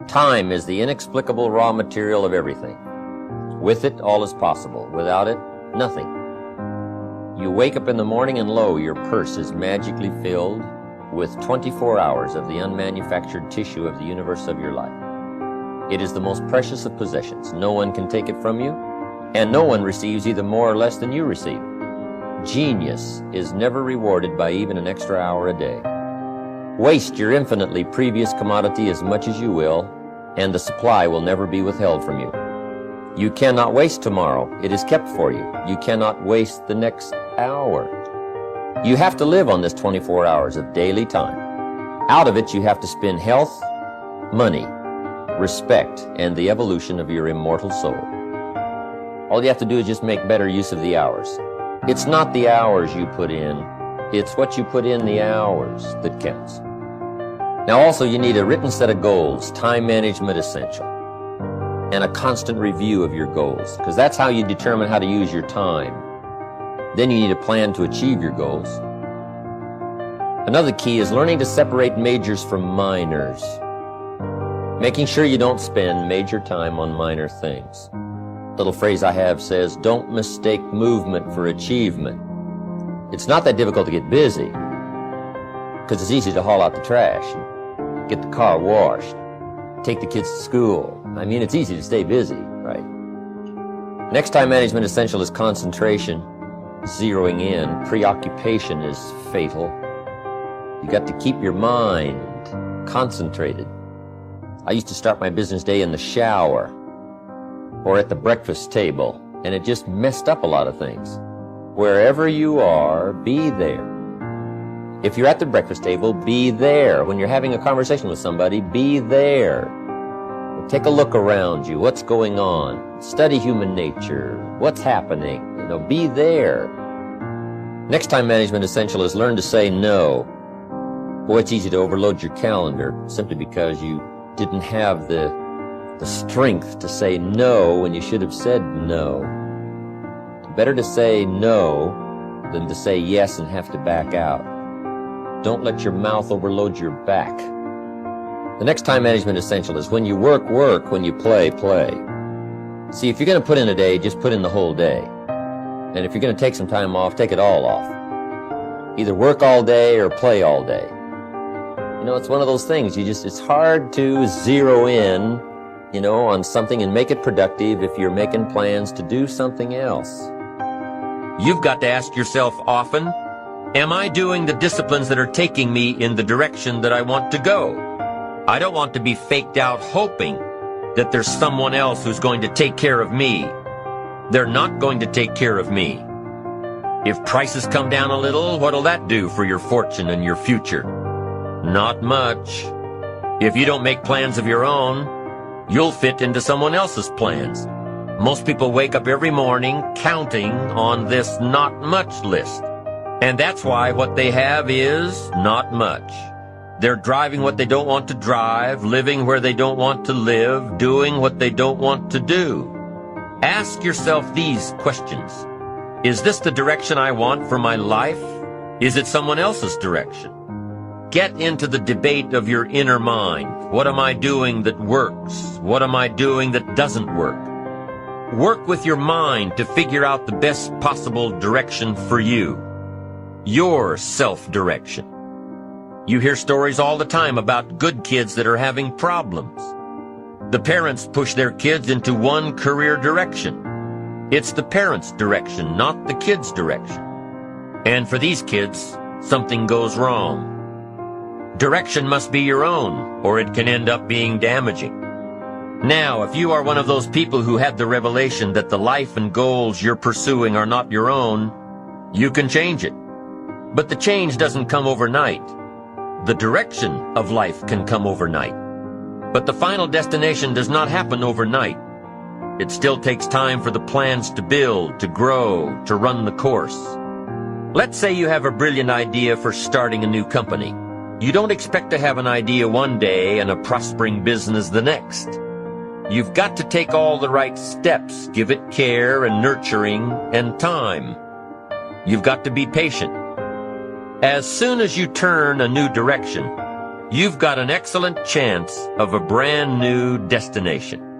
Time is the inexplicable raw material of everything. With it, all is possible. Without it, nothing. You wake up in the morning and lo, your purse is magically filled with 24 hours of the unmanufactured tissue of the universe of your life. It is the most precious of possessions. No one can take it from you, and no one receives either more or less than you receive. Genius is never rewarded by even an extra hour a day. Waste your infinitely previous commodity as much as you will, and the supply will never be withheld from you. You cannot waste tomorrow. It is kept for you. You cannot waste the next hour. You have to live on this 24 hours of daily time. Out of it, you have to spend health, money, respect, and the evolution of your immortal soul. All you have to do is just make better use of the hours. It's not the hours you put in, it's what you put in the hours that counts. Now also you need a written set of goals, time management essential, and a constant review of your goals, because that's how you determine how to use your time. Then you need a plan to achieve your goals. Another key is learning to separate majors from minors, making sure you don't spend major time on minor things. Little phrase I have says, don't mistake movement for achievement. It's not that difficult to get busy, because it's easy to haul out the trash, and get the car washed, take the kids to school. I mean, it's easy to stay busy, right? Next time management essential is concentration, zeroing in. Preoccupation is fatal. You got to keep your mind concentrated. I used to start my business day in the shower or at the breakfast table, and it just messed up a lot of things. Wherever you are, be there. If you're at the breakfast table, be there. When you're having a conversation with somebody, be there. Take a look around you. What's going on? Study human nature. What's happening? Be there. Next time management essential is learn to say no. Boy, it's easy to overload your calendar simply because you didn't have the strength to say no when you should have said no. Better to say no than to say yes and have to back out. Don't let your mouth overload your back. The next time management essential is when you work, work. When you play, play. See, if you're going to put in a day, just put in the whole day. And if you're going to take some time off, take it all off. Either work all day or play all day. It's one of those things. It's hard to zero in on something and make it productive if you're making plans to do something else. You've got to ask yourself often, am I doing the disciplines that are taking me in the direction that I want to go? I don't want to be faked out hoping that there's someone else who's going to take care of me. They're not going to take care of me. If prices come down a little, what'll that do for your fortune and your future? Not much. If you don't make plans of your own, you'll fit into someone else's plans. Most people wake up every morning counting on this not much list. And that's why what they have is not much. They're driving what they don't want to drive, living where they don't want to live, doing what they don't want to do. Ask yourself these questions. Is this the direction I want for my life? Is it someone else's direction? Get into the debate of your inner mind. What am I doing that works? What am I doing that doesn't work? Work with your mind to figure out the best possible direction for you. Your self-direction. You hear stories all the time about good kids that are having problems. The parents push their kids into one career direction. It's the parents' direction, not the kids' direction. And for these kids, something goes wrong. Direction must be your own, or it can end up being damaging. Now, if you are one of those people who had the revelation that the life and goals you're pursuing are not your own, you can change it. But the change doesn't come overnight. The direction of life can come overnight. But the final destination does not happen overnight. It still takes time for the plans to build, to grow, to run the course. Let's say you have a brilliant idea for starting a new company. You don't expect to have an idea one day and a prospering business the next. You've got to take all the right steps, give it care and nurturing and time. You've got to be patient. As soon as you turn a new direction, you've got an excellent chance of a brand new destination.